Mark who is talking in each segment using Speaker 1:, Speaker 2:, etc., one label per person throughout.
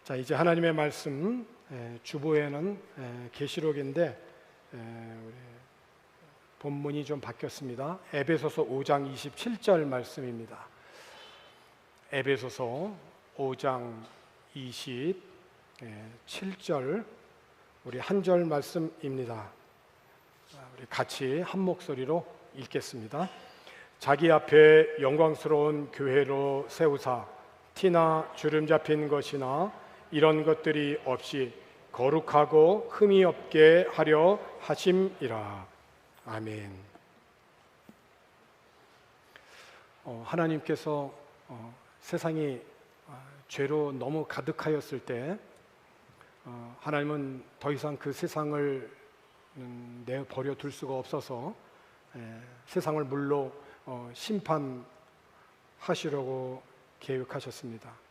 Speaker 1: 자, 이제 하나님의 말씀 주보에는 계시록인데 우리 본문이 좀 바뀌었습니다. 에베소서 5장 27절 말씀입니다. 에베소서 5장 27절 우리 한 절 말씀입니다. 우리 같이 한 목소리로 읽겠습니다. 자기 앞에 영광스러운 교회로 세우사 티나 주름 잡힌 것이나 이런 것들이 없이 거룩하고 흠이 없게 하려 하심이라. 아멘. 하나님께서 세상이 죄로 너무 가득하였을 때 하나님은 더 이상 그 세상을 내버려 둘 수가 없어서 세상을 물로 심판하시려고 계획하셨습니다.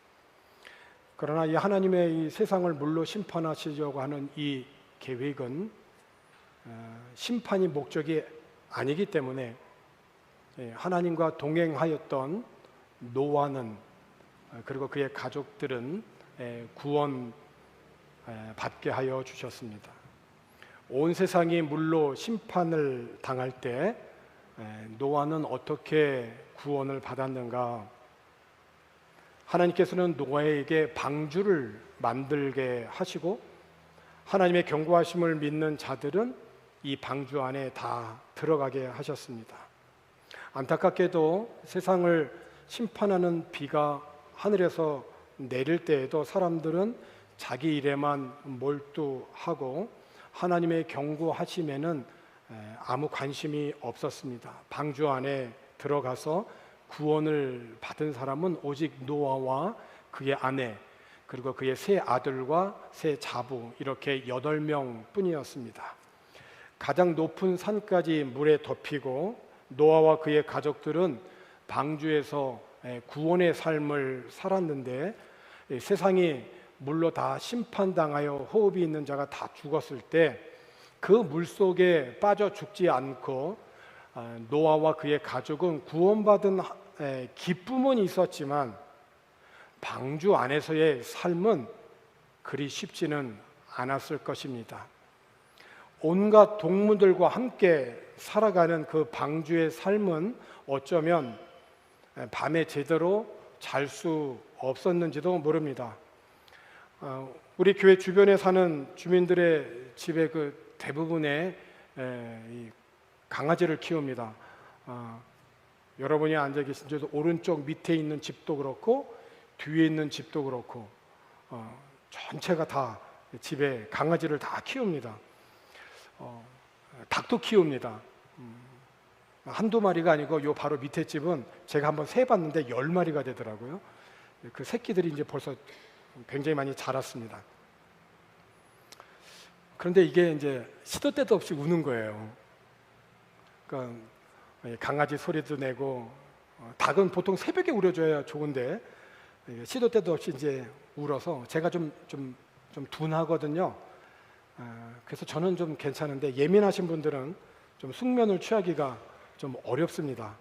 Speaker 1: 그러나 이 하나님의 이 세상을 물로 심판하시려고 하는 이 계획은 심판이 목적이 아니기 때문에 하나님과 동행하였던 노아는 그리고 그의 가족들은 구원 받게 하여 주셨습니다. 온 세상이 물로 심판을 당할 때 노아는 어떻게 구원을 받았는가? 하나님께서는 노아에게 방주를 만들게 하시고 하나님의 경고하심을 믿는 자들은 이 방주 안에 다 들어가게 하셨습니다. 안타깝게도 세상을 심판하는 비가 하늘에서 내릴 때에도 사람들은 자기 일에만 몰두하고 하나님의 경고하심에는 아무 관심이 없었습니다. 방주 안에 들어가서 구원을 받은 사람은 오직 노아와 그의 아내 그리고 그의 세 아들과 세 자부 이렇게 8명 뿐이었습니다. 가장 높은 산까지 물에 덮이고 노아와 그의 가족들은 방주에서 구원의 삶을 살았는데 세상이 물로 다 심판당하여 호흡이 있는 자가 다 죽었을 때 그 물속에 빠져 죽지 않고 노아와 그의 가족은 구원받은 기쁨은 있었지만 방주 안에서의 삶은 그리 쉽지는 않았을 것입니다. 온갖 동물들과 함께 살아가는 그 방주의 삶은 어쩌면 밤에 제대로 잘 수 없었는지도 모릅니다. 우리 교회 주변에 사는 주민들의 집에 그 대부분의 강아지를 키웁니다. 여러분이 앉아 계신 저 오른쪽 밑에 있는 집도 그렇고 뒤에 있는 집도 그렇고 전체가 다 집에 강아지를 다 키웁니다. 닭도 키웁니다. 한두 마리가 아니고 요 바로 밑에 집은 제가 한번 세봤는데 10마리가 되더라고요. 그 새끼들이 이제 벌써 굉장히 많이 자랐습니다. 그런데 이게 이제 시도 때도 없이 우는 거예요. 그러니까 강아지 소리도 내고 닭은 보통 새벽에 울어줘야 좋은데 시도 때도 없이 이제 울어서 제가 좀 둔하거든요. 그래서 저는 좀 괜찮은데 예민하신 분들은 좀 숙면을 취하기가 좀 어렵습니다.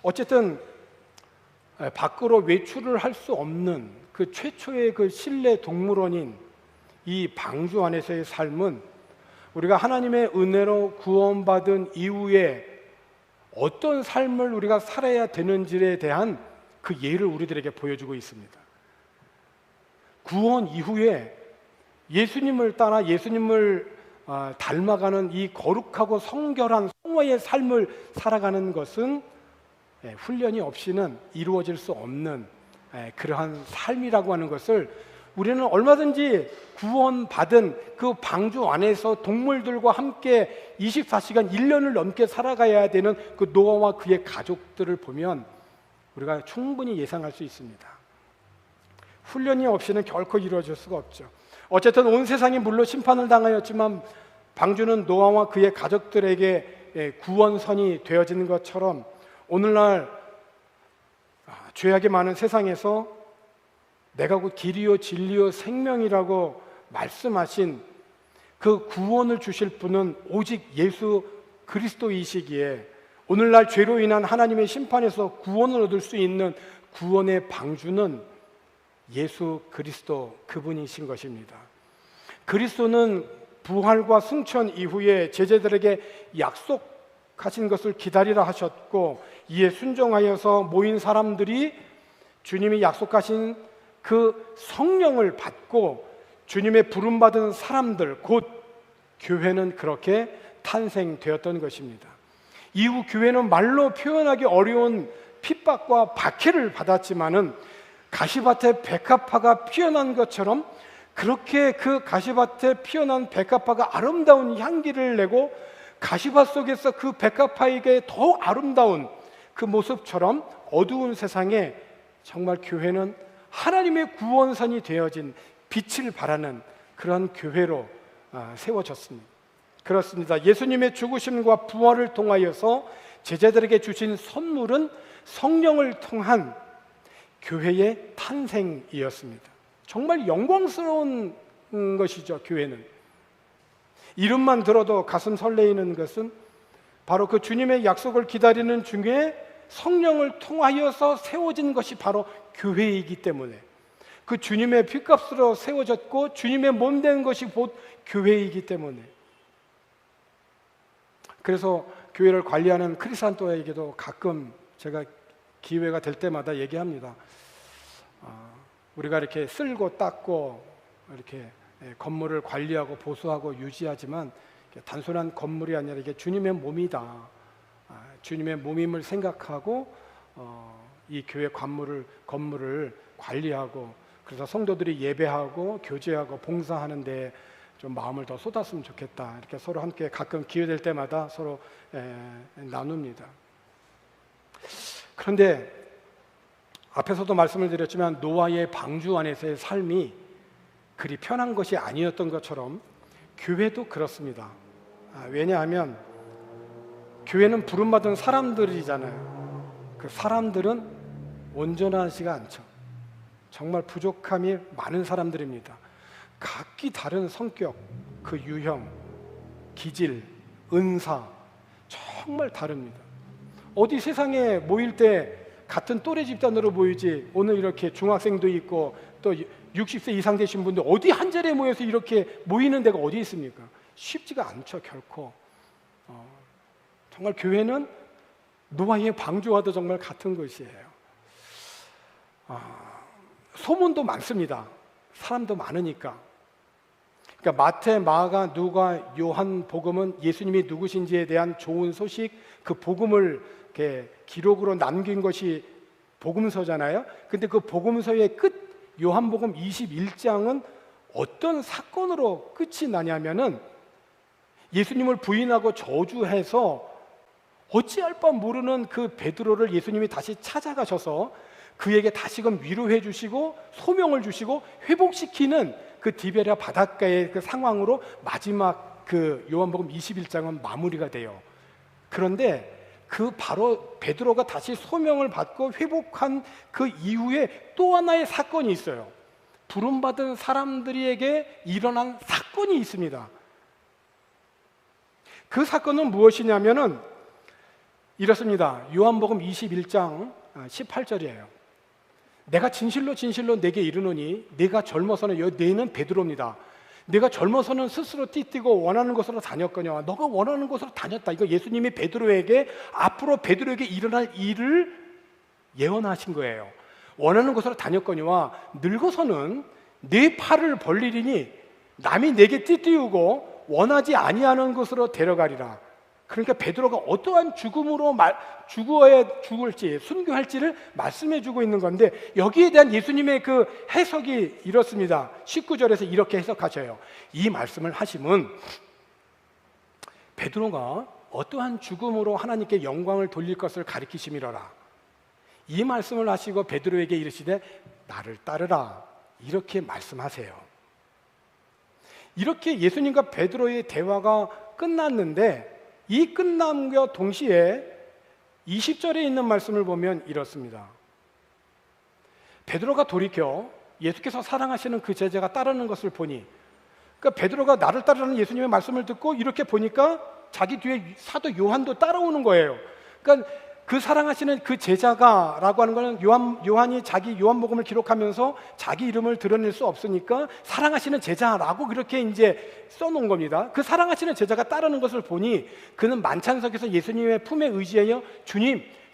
Speaker 1: 어쨌든 밖으로 외출을 할 수 없는 그 최초의 그 실내 동물원인 이 방주 안에서의 삶은 우리가 하나님의 은혜로 구원받은 이후에 어떤 삶을 우리가 살아야 되는지에 대한 그 예를 우리들에게 보여주고 있습니다. 구원 이후에 예수님을 따라 예수님을 닮아가는 이 거룩하고 성결한 성화의 삶을 살아가는 것은 훈련이 없이는 이루어질 수 없는 그러한 삶이라고 하는 것을 우리는 얼마든지 구원받은 그 방주 안에서 동물들과 함께 24시간 1년을 넘게 살아가야 되는 그 노아와 그의 가족들을 보면 우리가 충분히 예상할 수 있습니다. 훈련이 없이는 결코 이루어질 수가 없죠. 어쨌든 온 세상이 물로 심판을 당하였지만 방주는 노아와 그의 가족들에게 구원선이 되어지는 것처럼 오늘날 죄악이 많은 세상에서 내가 곧 길이요 진리요 생명이라고 말씀하신 그 구원을 주실 분은 오직 예수 그리스도이시기에 오늘날 죄로 인한 하나님의 심판에서 구원을 얻을 수 있는 구원의 방주는 예수 그리스도 그분이신 것입니다. 그리스도는 부활과 승천 이후에 제자들에게 약속하신 것을 기다리라 하셨고, 이에 순종하여서 모인 사람들이 주님이 약속하신 그 성령을 받고 주님의 부름받은 사람들, 곧 교회는 그렇게 탄생되었던 것입니다. 이후 교회는 말로 표현하기 어려운 핍박과 박해를 받았지만은 가시밭에 백합화가 피어난 것처럼 그렇게 그 가시밭에 피어난 백합화가 아름다운 향기를 내고 가시밭 속에서 그 백합화에게 더 아름다운 그 모습처럼 어두운 세상에 정말 교회는 하나님의 구원선이 되어진 빛을 발하는 그런 교회로 세워졌습니다. 그렇습니다. 예수님의 죽으심과 부활을 통하여서 제자들에게 주신 선물은 성령을 통한 교회의 탄생이었습니다. 정말 영광스러운 것이죠. 교회는 이름만 들어도 가슴 설레이는 것은 바로 그 주님의 약속을 기다리는 중에 성령을 통하여서 세워진 것이 바로 교회이기 때문에, 그 주님의 피값으로 세워졌고 주님의 몸 된 것이 곧 교회이기 때문에, 그래서 교회를 관리하는 크리스찬토에게도 가끔 제가 기회가 될 때마다 얘기합니다. 우리가 이렇게 쓸고 닦고 이렇게 건물을 관리하고 보수하고 유지하지만 단순한 건물이 아니라 이게 주님의 몸이다. 주님의 몸임을 생각하고 이 교회 건물을 관리하고, 그래서 성도들이 예배하고 교제하고 봉사하는데 좀 마음을 더 쏟았으면 좋겠다. 이렇게 서로 함께 가끔 기회될 때마다 서로 나눕니다. 그런데 앞에서도 말씀을 드렸지만 노아의 방주 안에서의 삶이 그리 편한 것이 아니었던 것처럼 교회도 그렇습니다. 왜냐하면 교회는 부름받은 사람들이잖아요. 그 사람들은 온전하지가 않죠. 정말 부족함이 많은 사람들입니다. 각기 다른 성격, 그 유형, 기질, 은사 정말 다릅니다. 어디 세상에 모일 때 같은 또래 집단으로 모이지, 오늘 이렇게 중학생도 있고 또 60세 이상 되신 분들 어디 한 자리에 모여서 이렇게 모이는 데가 어디 있습니까? 쉽지가 않죠, 결코. 정말 교회는 노아의 방주와도 정말 같은 것이에요. 소문도 많습니다. 사람도 많으니까. 그러니까 마태, 마가, 누가, 요한 복음은 예수님이 누구신지에 대한 좋은 소식, 그 복음을 이렇게 기록으로 남긴 것이 복음서잖아요. 근데 그 복음서의 끝 요한복음 21장은 어떤 사건으로 끝이 나냐면은 예수님을 부인하고 저주해서 어찌할 바 모르는 그 베드로를 예수님이 다시 찾아가셔서 그에게 다시금 위로해 주시고 소명을 주시고 회복시키는 그 디베랴 바닷가의 그 상황으로 마지막 그 요한복음 21장은 마무리가 돼요. 그런데 그 바로 베드로가 다시 소명을 받고 회복한 그 이후에 또 하나의 사건이 있어요. 부름받은 사람들에게 일어난 사건이 있습니다. 그 사건은 무엇이냐면은 이렇습니다. 요한복음 21장 18절이에요. 내가 진실로 진실로 내게 이르노니 네가 젊어서는, 네는 베드로입니다. 내가 젊어서는 스스로 띠뛰고 원하는 곳으로 다녔거니와 너가 원하는 곳으로 다녔다. 이거 예수님이 베드로에게 앞으로 베드로에게 일어날 일을 예언하신 거예요. 원하는 곳으로 다녔거니와 늙어서는 네 팔을 벌리리니 남이 내게 띠띠우고 원하지 아니하는 곳으로 데려가리라. 그러니까 베드로가 어떠한 죽음으로 죽어야 죽을지 순교할지를 말씀해 주고 있는 건데, 여기에 대한 예수님의 그 해석이 이렇습니다. 19절에서 이렇게 해석하셔요. 이 말씀을 하심은 베드로가 어떠한 죽음으로 하나님께 영광을 돌릴 것을 가리키심이로라. 이 말씀을 하시고 베드로에게 이르시되 나를 따르라, 이렇게 말씀하세요. 이렇게 예수님과 베드로의 대화가 끝났는데, 이 끝남과 동시에 20절에 있는 말씀을 보면 이렇습니다. 베드로가 돌이켜 예수께서 사랑하시는 그 제자가 따르는 것을 보니, 그러니까 베드로가 나를 따르라는 예수님의 말씀을 듣고 이렇게 보니까 자기 뒤에 사도 요한도 따라오는 거예요. 그러니까 그 사랑하시는 그 제자가라고 하는 것은 요한이 자기 요한복음을 기록하면서 자기 이름을 드러낼 수 없으니까 사랑하시는 제자라고 그렇게 이제 써놓은 겁니다. 그 사랑하시는 제자가 따르는 것을 보니 그는 만찬석에서 예수님의 품에 의지하여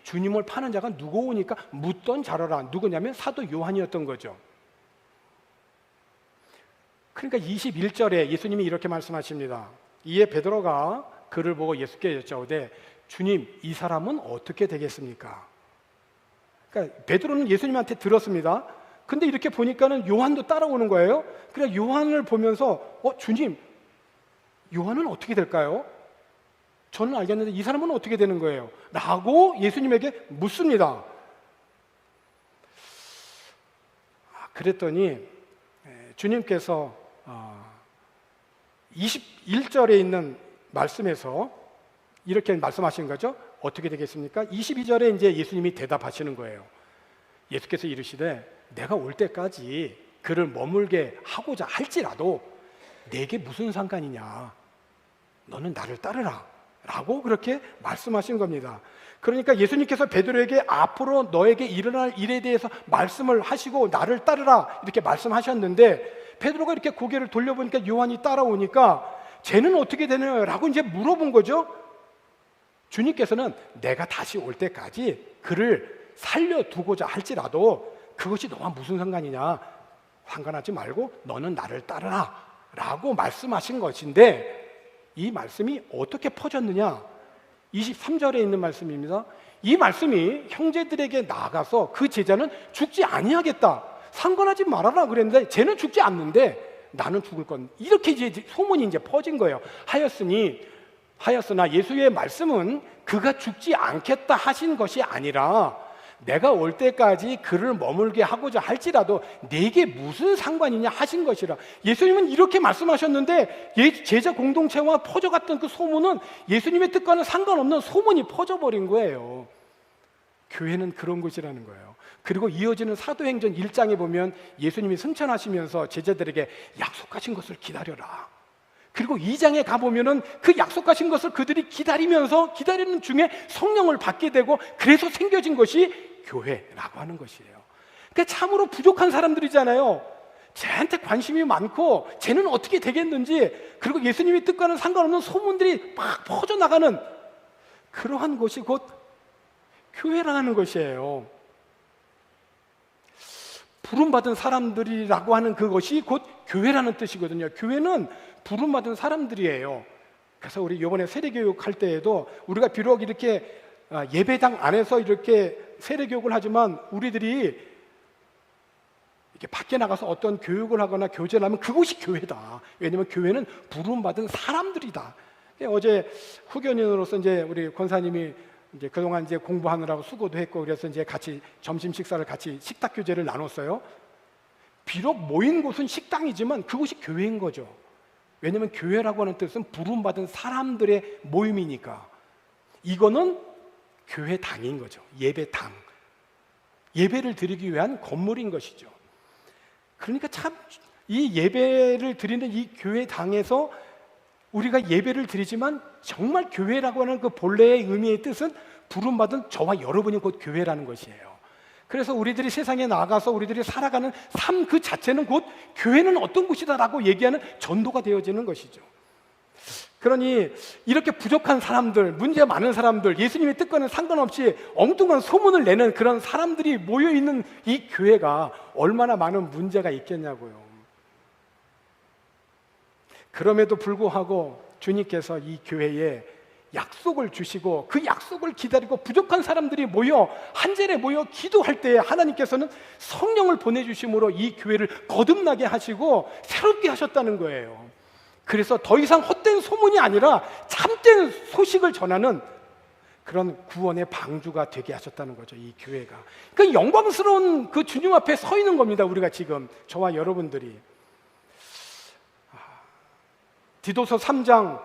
Speaker 1: 주님을 파는 자가 누구오니까 묻던 자라라. 누구냐면 사도 요한이었던 거죠. 그러니까 21절에 예수님이 이렇게 말씀하십니다. 이에 베드로가 그를 보고 예수께 여쭤오되 주님, 이 사람은 어떻게 되겠습니까? 그러니까 베드로는 예수님한테 들었습니다. 근데 이렇게 보니까는 요한도 따라오는 거예요. 그러니까 요한을 보면서 주님, 요한은 어떻게 될까요? 저는 알겠는데 이 사람은 어떻게 되는 거예요? 라고 예수님에게 묻습니다. 그랬더니 주님께서 21절에 있는 말씀에서 이렇게 말씀하신 거죠. 어떻게 되겠습니까? 22절에 이제 예수님이 대답하시는 거예요. 예수께서 이르시되 내가 올 때까지 그를 머물게 하고자 할지라도 내게 무슨 상관이냐? 너는 나를 따르라 라고 그렇게 말씀하신 겁니다. 그러니까 예수님께서 베드로에게 앞으로 너에게 일어날 일에 대해서 말씀을 하시고 나를 따르라 이렇게 말씀하셨는데 베드로가 이렇게 고개를 돌려보니까 요한이 따라오니까 쟤는 어떻게 되나요? 라고 이제 물어본 거죠. 주님께서는 내가 다시 올 때까지 그를 살려두고자 할지라도 그것이 너와 무슨 상관이냐? 상관하지 말고 너는 나를 따르라 라고 말씀하신 것인데 이 말씀이 어떻게 퍼졌느냐? 23절에 있는 말씀입니다. 이 말씀이 형제들에게 나가서 그 제자는 죽지 아니하겠다. 상관하지 말아라 그랬는데 쟤는 죽지 않는데 나는 죽을 건 이렇게 이제 소문이 이제 퍼진 거예요. 하였으나 예수의 말씀은 그가 죽지 않겠다 하신 것이 아니라 내가 올 때까지 그를 머물게 하고자 할지라도 내게 무슨 상관이냐 하신 것이라. 예수님은 이렇게 말씀하셨는데 제자 공동체와 퍼져갔던 그 소문은 예수님의 뜻과는 상관없는 소문이 퍼져버린 거예요. 교회는 그런 곳이라는 거예요. 그리고 이어지는 사도행전 1장에 보면 예수님이 승천하시면서 제자들에게 약속하신 것을 기다려라. 그리고 2장에 가보면은 그 약속하신 것을 그들이 기다리는 중에 성령을 받게 되고 그래서 생겨진 것이 교회라고 하는 것이에요. 그러니까 참으로 부족한 사람들이잖아요. 쟤한테 관심이 많고 쟤는 어떻게 되겠는지 그리고 예수님의 뜻과는 상관없는 소문들이 막 퍼져나가는 그러한 곳이 곧 교회라는 것이에요. 부름받은 사람들이라고 하는 그것이 곧 교회라는 뜻이거든요. 교회는 부름받은 사람들이에요. 그래서 우리 이번에 세례교육 할 때에도 우리가 비록 이렇게 예배당 안에서 이렇게 세례교육을 하지만 우리들이 이렇게 밖에 나가서 어떤 교육을 하거나 교제를 하면 그것이 교회다. 왜냐하면 교회는 부름받은 사람들이다. 어제 후견인으로서 이제 우리 권사님이 이제 그동안 이제 공부하느라고 수고도 했고 그래서 이제 같이 점심 식사를 같이 식탁 교제를 나눴어요. 비록 모인 곳은 식당이지만 그것이 교회인 거죠. 왜냐하면 교회라고 하는 뜻은 부름받은 사람들의 모임이니까. 이거는 교회당인 거죠. 예배당. 예배를 드리기 위한 건물인 것이죠. 그러니까 참 이 예배를 드리는 이 교회당에서 우리가 예배를 드리지만 정말 교회라고 하는 그 본래의 의미의 뜻은 부름받은 저와 여러분이 곧 교회라는 것이에요. 그래서 우리들이 세상에 나가서 우리들이 살아가는 삶 그 자체는 곧 교회는 어떤 곳이다라고 얘기하는 전도가 되어지는 것이죠. 그러니 이렇게 부족한 사람들, 문제 많은 사람들, 예수님의 뜻과는 상관없이 엉뚱한 소문을 내는 그런 사람들이 모여있는 이 교회가 얼마나 많은 문제가 있겠냐고요. 그럼에도 불구하고 주님께서 이 교회에 약속을 주시고 그 약속을 기다리고 부족한 사람들이 한 자리에 모여 기도할 때에 하나님께서는 성령을 보내주심으로 이 교회를 거듭나게 하시고 새롭게 하셨다는 거예요. 그래서 더 이상 헛된 소문이 아니라 참된 소식을 전하는 그런 구원의 방주가 되게 하셨다는 거죠. 이 교회가. 그 영광스러운 그 주님 앞에 서 있는 겁니다. 우리가 지금 저와 여러분들이. 디도서 3장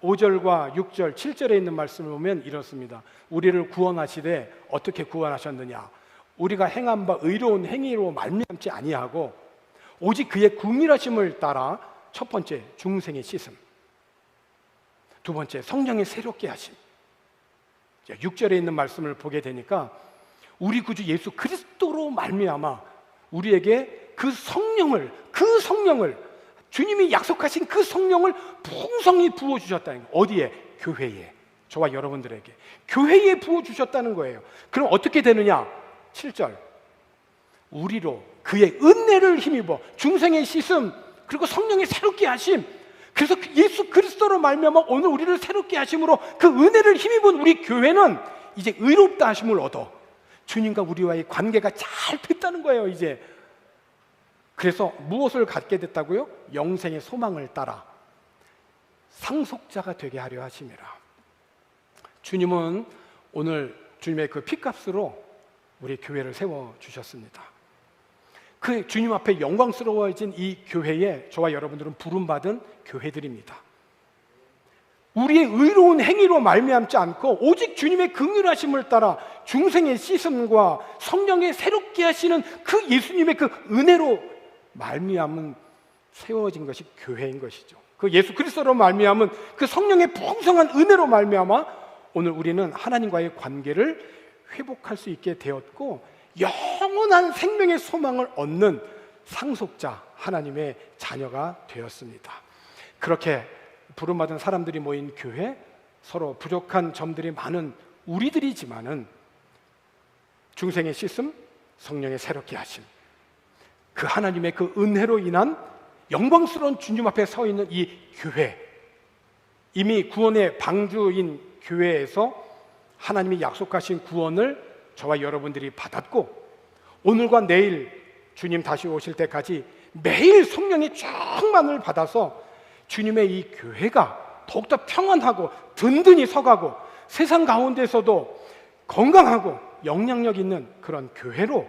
Speaker 1: 5절과 6절, 7절에 있는 말씀을 보면 이렇습니다. 우리를 구원하시되 어떻게 구원하셨느냐? 우리가 행한 바 의로운 행위로 말미암지 아니하고 오직 그의 긍휼하심을 따라 첫 번째 중생의 씻음, 두 번째 성령의 새롭게 하심, 6절에 있는 말씀을 보게 되니까 우리 구주 예수 그리스도로 말미암아 우리에게 그 성령을 주님이 약속하신 그 성령을 풍성히 부어주셨다는 거예요. 어디에? 교회에. 저와 여러분들에게 교회에 부어주셨다는 거예요. 그럼 어떻게 되느냐? 7절, 우리로 그의 은혜를 힘입어 중생의 씻음 그리고 성령의 새롭게 하심. 그래서 예수 그리스도로 말미암아 오늘 우리를 새롭게 하심으로 그 은혜를 힘입은 우리 교회는 이제 의롭다 하심을 얻어 주님과 우리와의 관계가 잘 됐다는 거예요. 이제 그래서 무엇을 갖게 됐다고요? 영생의 소망을 따라 상속자가 되게 하려 하심이라. 주님은 오늘 주님의 그 피값으로 우리 교회를 세워주셨습니다. 그 주님 앞에 영광스러워진 이 교회에 저와 여러분들은 부름받은 교회들입니다. 우리의 의로운 행위로 말미암지 않고 오직 주님의 긍휼하심을 따라 중생의 씻음과 성령의 새롭게 하시는 그 예수님의 그 은혜로 말미암은 세워진 것이 교회인 것이죠. 그 예수 그리스도로 말미암은 그 성령의 풍성한 은혜로 말미암아 오늘 우리는 하나님과의 관계를 회복할 수 있게 되었고 영원한 생명의 소망을 얻는 상속자 하나님의 자녀가 되었습니다. 그렇게 부름받은 사람들이 모인 교회, 서로 부족한 점들이 많은 우리들이지만은 중생의 씻음, 성령의 새롭게 하심, 그 하나님의 그 은혜로 인한 영광스러운 주님 앞에 서 있는 이 교회, 이미 구원의 방주인 교회에서 하나님이 약속하신 구원을 저와 여러분들이 받았고 오늘과 내일 주님 다시 오실 때까지 매일 성령의 충만을 받아서 주님의 이 교회가 더욱더 평안하고 든든히 서가고 세상 가운데서도 건강하고 영향력 있는 그런 교회로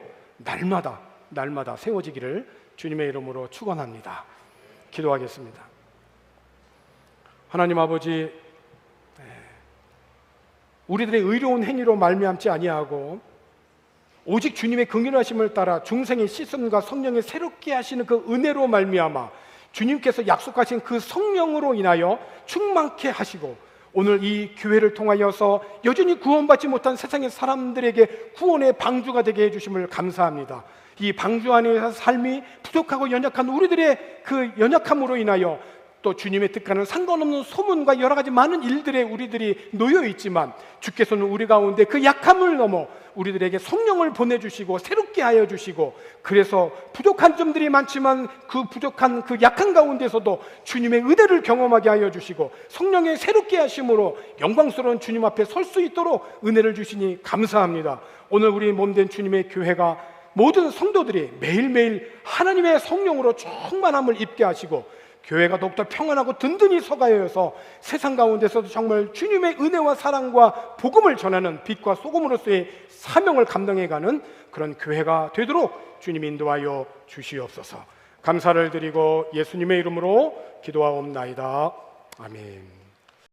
Speaker 1: 날마다 세워지기를 주님의 이름으로 축원합니다. 기도하겠습니다. 하나님 아버지, 우리들의 의로운 행위로 말미암지 아니하고 오직 주님의 긍휼하심을 따라 중생의 씻음과 성령의 새롭게 하시는 그 은혜로 말미암아 주님께서 약속하신 그 성령으로 인하여 충만케 하시고 오늘 이 교회를 통하여서 여전히 구원받지 못한 세상의 사람들에게 구원의 방주가 되게 해주심을 감사합니다. 이 방주 안에서 삶이 부족하고 연약한 우리들의 그 연약함으로 인하여 또 주님의 뜻과는 상관없는 소문과 여러 가지 많은 일들에 우리들이 놓여 있지만 주께서는 우리 가운데 그 약함을 넘어 우리들에게 성령을 보내주시고 새롭게 하여 주시고 그래서 부족한 점들이 많지만 그 부족한 그 약한 가운데서도 주님의 은혜를 경험하게 하여 주시고 성령의 새롭게 하심으로 영광스러운 주님 앞에 설 수 있도록 은혜를 주시니 감사합니다. 오늘 우리 몸된 주님의 교회가 모든 성도들이 매일매일 하나님의 성령으로 충만함을 입게 하시고 교회가 더욱더 평안하고 든든히 서가야 해서 세상 가운데서도 정말 주님의 은혜와 사랑과 복음을 전하는 빛과 소금으로서의 사명을 감당해가는 그런 교회가 되도록 주님 인도하여 주시옵소서. 감사를 드리고 예수님의 이름으로 기도하옵나이다. 아멘.